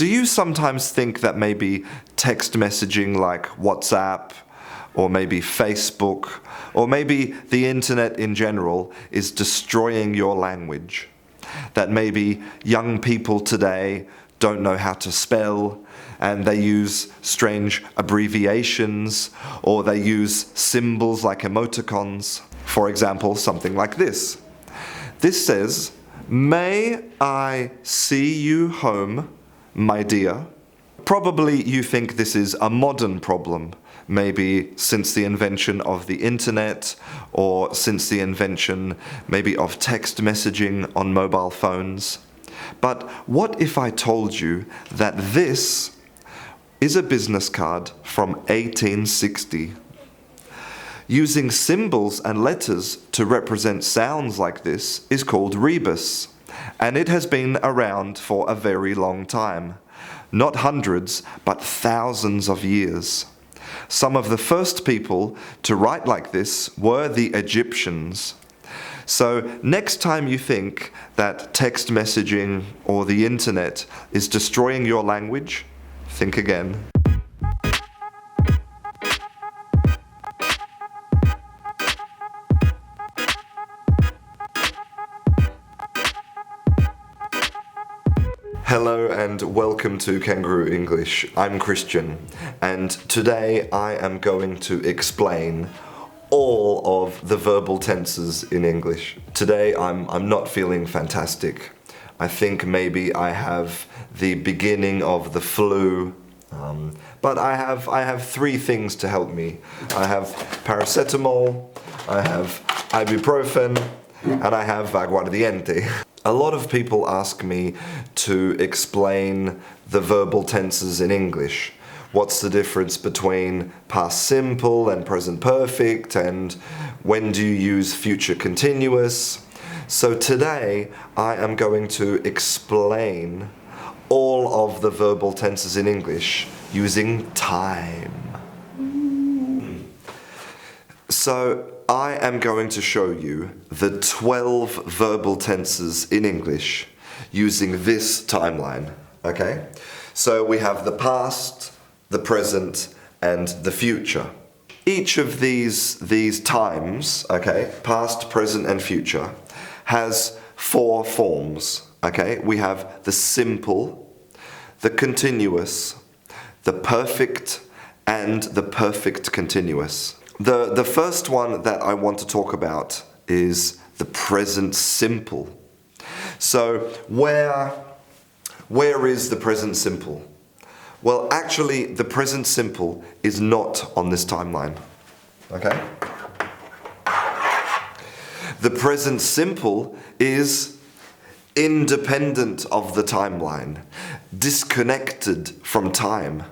Do you sometimes think that maybe text messaging like WhatsApp, or maybe Facebook, or maybe the internet in general is destroying your language? That maybe young people today don't know how to spell, and they use strange abbreviations, or they use symbols like emoticons. For example, something like this. This says, "May I see you home, my dear?" Probably you think this is a modern problem, maybe since the invention of the internet, or since the invention maybe of text messaging on mobile phones. But what if I told you that this is a business card from 1860? Using symbols and letters to represent sounds like this is called rebus, and it has been around for a very long time. Not hundreds, but thousands of years. Some of the first people to write like this were the Egyptians. So next time you think that text messaging or the internet is destroying your language, think again. Hello and welcome to Kangaroo English. I'm Christian, and today I am going to explain all of the verbal tenses in English. Today I'm not feeling fantastic. I think maybe I have the beginning of the flu, but I have three things to help me. I have paracetamol, I have ibuprofen, and I have aguardiente. A lot of people ask me to explain the verbal tenses in English. What's the difference between past simple and present perfect, and when do you use future continuous? So today I am going to explain all of the verbal tenses in English using time. So I am going to show you the 12 verbal tenses in English using this timeline, okay? So we have the past, the present, and the future. Each of these times, okay, past, present, and future, has four forms, okay? We have the simple, the continuous, the perfect, and the perfect continuous. The first one that I want to talk about is the present simple. So where is the present simple? Well, actually, the present simple is not on this timeline, okay? The present simple is independent of the timeline, disconnected from time.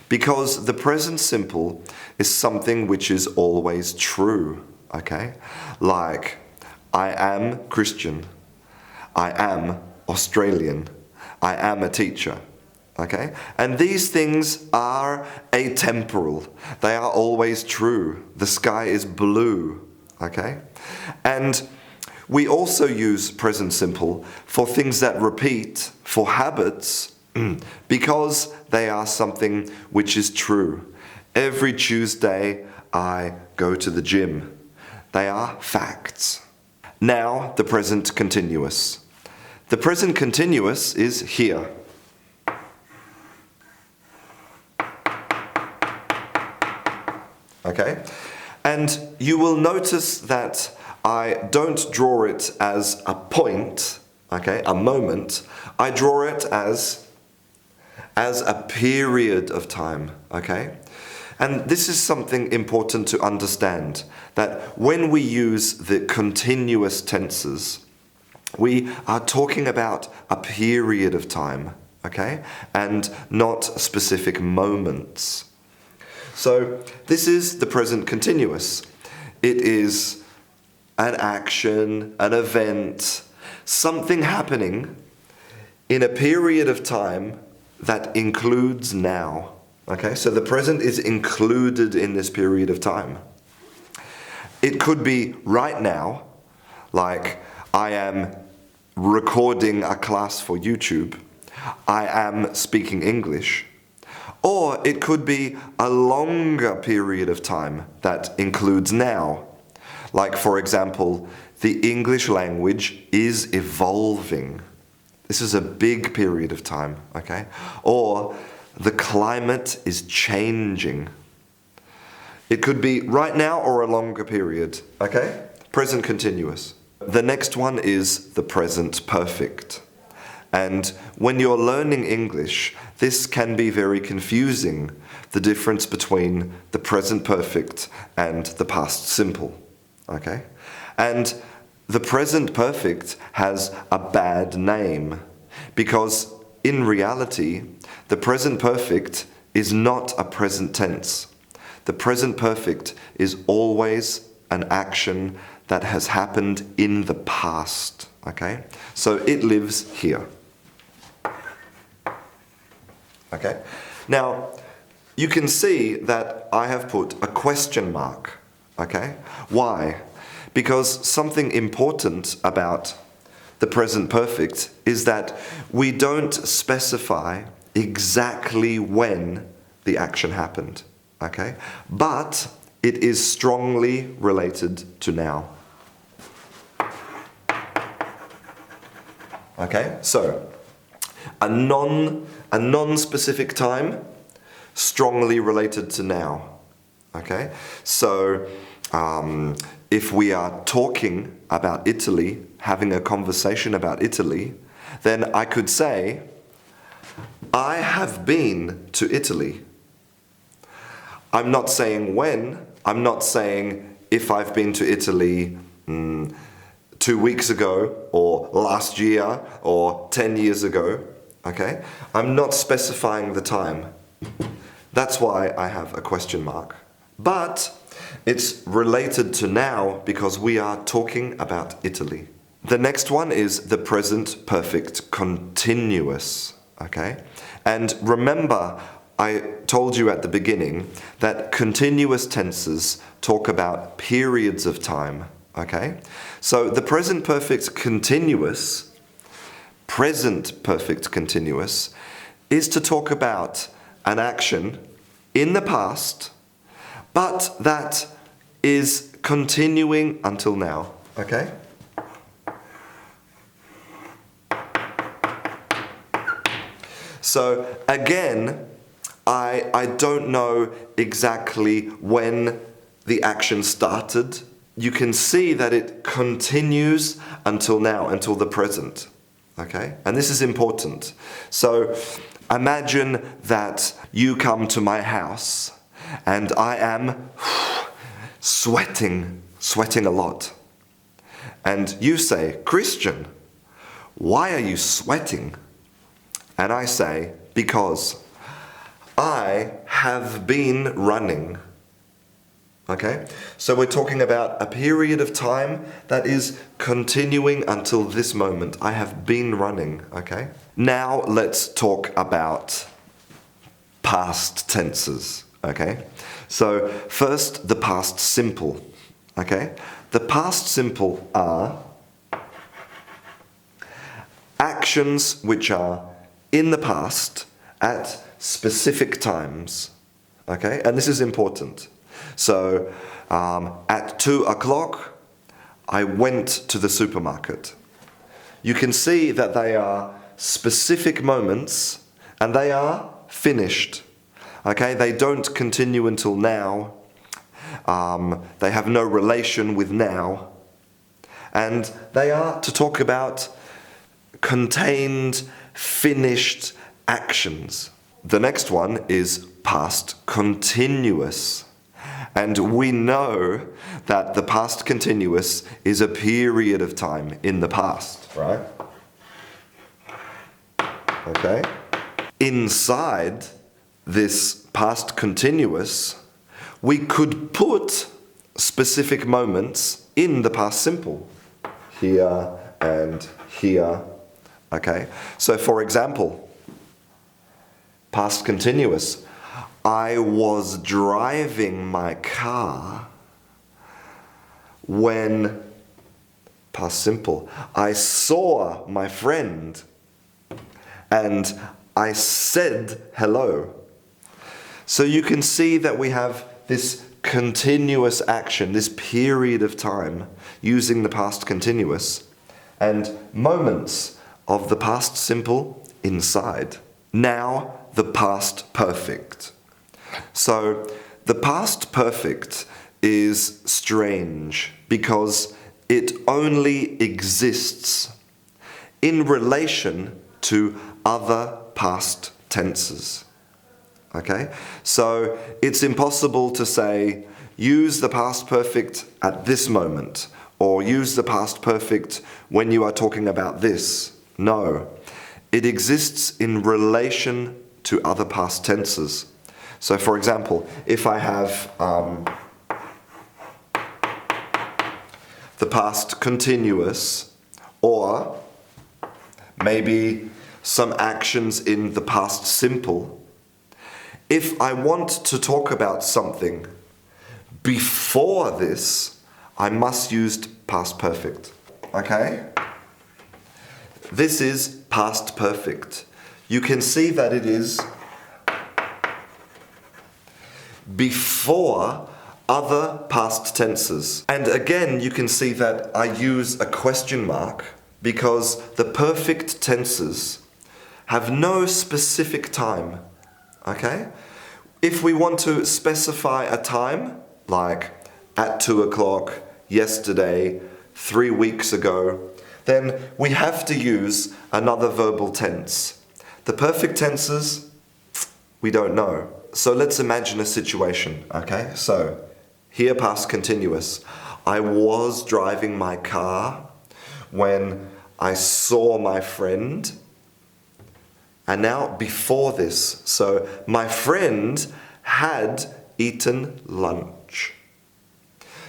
Because the present simple is something which is always true, okay? Like, I am Christian, I am Australian, I am a teacher, okay? And these things are atemporal. They are always true. The sky is blue, okay? And we also use present simple for things that repeat, for habits, because they are something which is true. Every Tuesday I go to the gym. They are facts. Now the present continuous. The present continuous is here. Okay? And you will notice that I don't draw it as a point, okay, a moment. I draw it as a period of time, okay? And this is something important to understand, that when we use the continuous tenses, we are talking about a period of time, okay? And not specific moments. So this is the present continuous. It is an action, an event, something happening in a period of time that includes now. Okay, so the present is included in this period of time. It could be right now, like I am recording a class for YouTube, I am speaking English. Or it could be a longer period of time that includes now. Like, for example, the English language is evolving. This is a big period of time, okay? Or the climate is changing. It could be right now or a longer period, okay? Present continuous. The next one is the present perfect. And when you're learning English, this can be very confusing, the difference between the present perfect and the past simple, okay? And the present perfect has a bad name because in reality, the present perfect is not a present tense. The present perfect is always an action that has happened in the past, okay? So it lives here. Okay? Now, you can see that I have put a question mark, okay? Why? Because something important about the present perfect is that we don't specify exactly when the action happened, okay? But it is strongly related to now. Okay? So, a non-specific time, strongly related to now. Okay? So, if we are talking about Italy, having a conversation about Italy, then I could say, I have been to Italy. I'm not saying when, I'm not saying if I've been to Italy 2 weeks ago, or last year, or 10 years ago, okay? I'm not specifying the time. That's why I have a question mark. But it's related to now because we are talking about Italy. The next one is the present perfect continuous, okay? And remember, I told you at the beginning that continuous tenses talk about periods of time, okay? So the present perfect continuous is to talk about an action in the past, but that is continuing until now, okay? So again, I don't know exactly when the action started. You can see that it continues until now, until the present. Okay? And this is important. So imagine that you come to my house and I am sweating a lot. And you say, Christian, why are you sweating? And I say, because I have been running. Okay? So we're talking about a period of time that is continuing until this moment. I have been running. Okay? Now let's talk about past tenses. Okay? So first, the past simple. Okay? The past simple are actions which are in the past at specific times. Okay? And this is important. So, at 2 o'clock, I went to the supermarket. You can see that they are specific moments and they are finished. Okay, they don't continue until now. They have no relation with now. And they are to talk about contained, finished actions. The next one is past continuous. And we know that the past continuous is a period of time in the past, right? Okay? Inside this past continuous, we could put specific moments in the past simple. Here and here. Okay? So for example, past continuous. I was driving my car when, past simple, I saw my friend and I said hello. So you can see that we have this continuous action, this period of time using the past continuous, and moments of the past simple inside. Now the past perfect. So the past perfect is strange because it only exists in relation to other past tenses. Okay? So it's impossible to say, use the past perfect at this moment, or use the past perfect when you are talking about this. No. It exists in relation to other past tenses. So for example, if I have the past continuous, or maybe some actions in the past simple, if I want to talk about something before this, I must use past perfect. Okay? This is past perfect. You can see that it is before other past tenses. And again, you can see that I use a question mark because the perfect tenses have no specific time. Okay? If we want to specify a time, like at 2 o'clock, yesterday, 3 weeks ago, then we have to use another verbal tense. The perfect tenses, we don't know. So let's imagine a situation, okay? So, here past continuous. I was driving my car when I saw my friend. And now before this, so my friend had eaten lunch.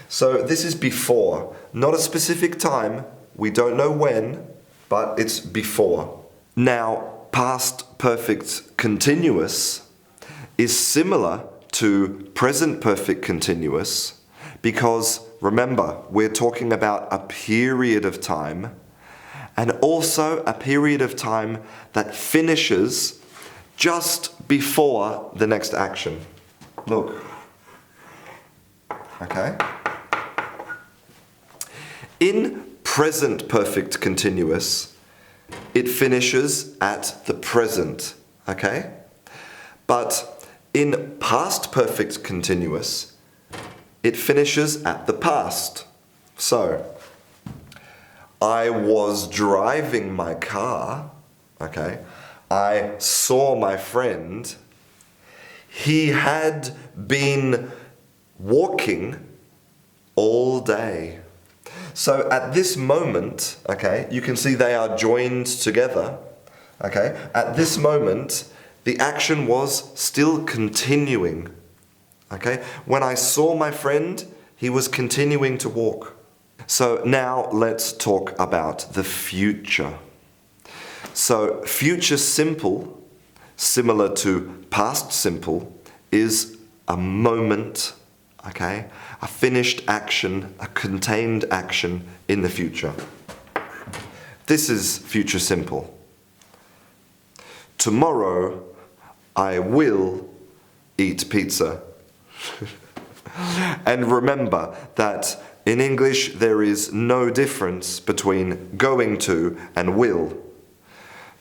So this is before, not a specific time. We don't know when, but it's before. Now, past perfect continuous is similar to present perfect continuous because, remember, we're talking about a period of time and also a period of time that finishes just before the next action. Look. Okay? In present perfect continuous, it finishes at the present, okay? But in past perfect continuous, it finishes at the past. So, I was driving my car, okay? I saw my friend. He had been walking all day. So at this moment, okay, you can see they are joined together, okay? At this moment, the action was still continuing, okay? When I saw my friend, he was continuing to walk. So now let's talk about the future. So future simple, similar to past simple, is a moment, okay? A finished action, a contained action in the future. This is future simple. Tomorrow, I will eat pizza. And remember that in English there is no difference between going to and will.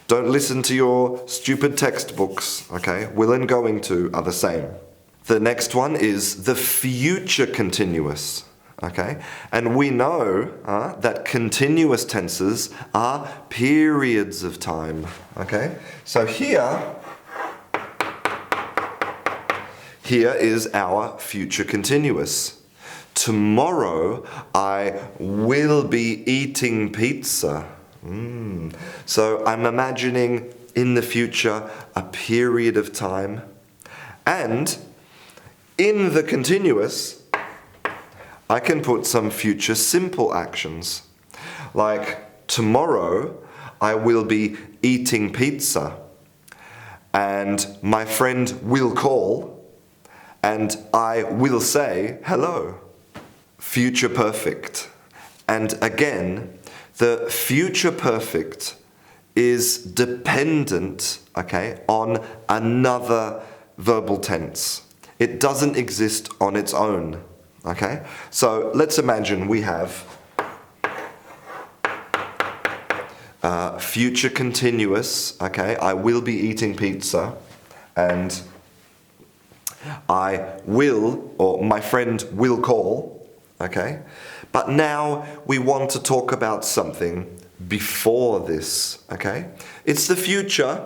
Don't listen to your stupid textbooks, okay? Will and going to are the same. The next one is the future continuous, okay? And we know that continuous tenses are periods of time, okay? So here is our future continuous. Tomorrow I will be eating pizza. So I'm imagining in the future a period of time, and in the continuous I can put some future simple actions, like tomorrow I will be eating pizza and my friend will call and I will say hello. Future perfect. And again, the future perfect is dependent, okay, on another verbal tense. It doesn't exist on its own, okay? So let's imagine we have future continuous, okay? I will be eating pizza, and I will, or my friend will call, okay? But now we want to talk about something before this, okay? It's the future,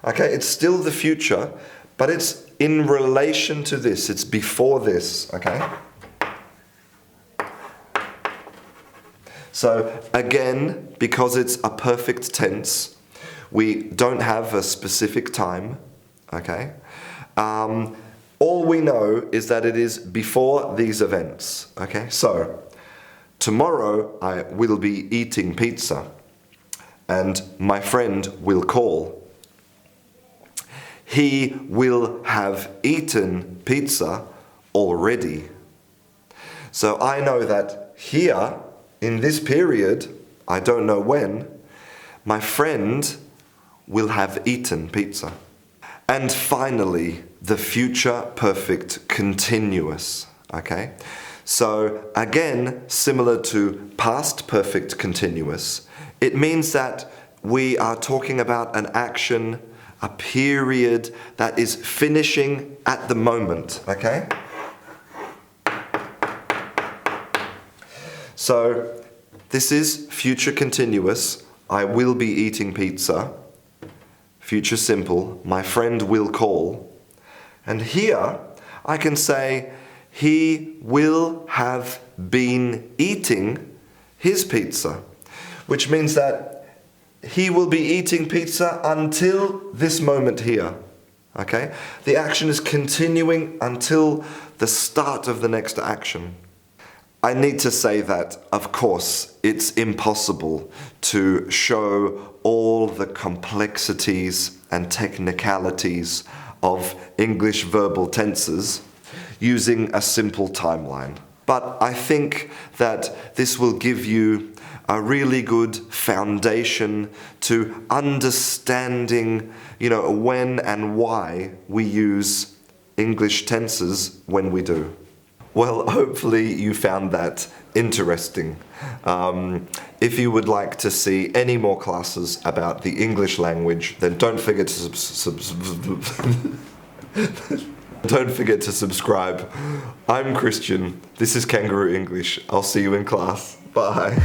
okay? It's still the future, but it's in relation to this. It's before this, okay? So again, because it's a perfect tense, we don't have a specific time, okay? All we know is that it is before these events, okay? So, tomorrow I will be eating pizza, and my friend will call. He will have eaten pizza already. So I know that here, in this period, I don't know when, my friend will have eaten pizza. And finally, the future perfect continuous, okay? So again, similar to past perfect continuous, it means that we are talking about an action, a period that is finishing at the moment, okay? So this is future continuous. I will be eating pizza. Future simple. My friend will call. And here I can say he will have been eating his pizza, which means that he will be eating pizza until this moment here. Okay? The action is continuing until the start of the next action. I need to say that, of course, it's impossible to show all the complexities and technicalities of English verbal tenses using a simple timeline. But I think that this will give you a really good foundation to understanding, when and why we use English tenses when we do. Well, hopefully you found that interesting. If you would like to see any more classes about the English language, then don't forget to don't forget to subscribe. I'm Christian. This is Kangaroo English. I'll see you in class. Bye.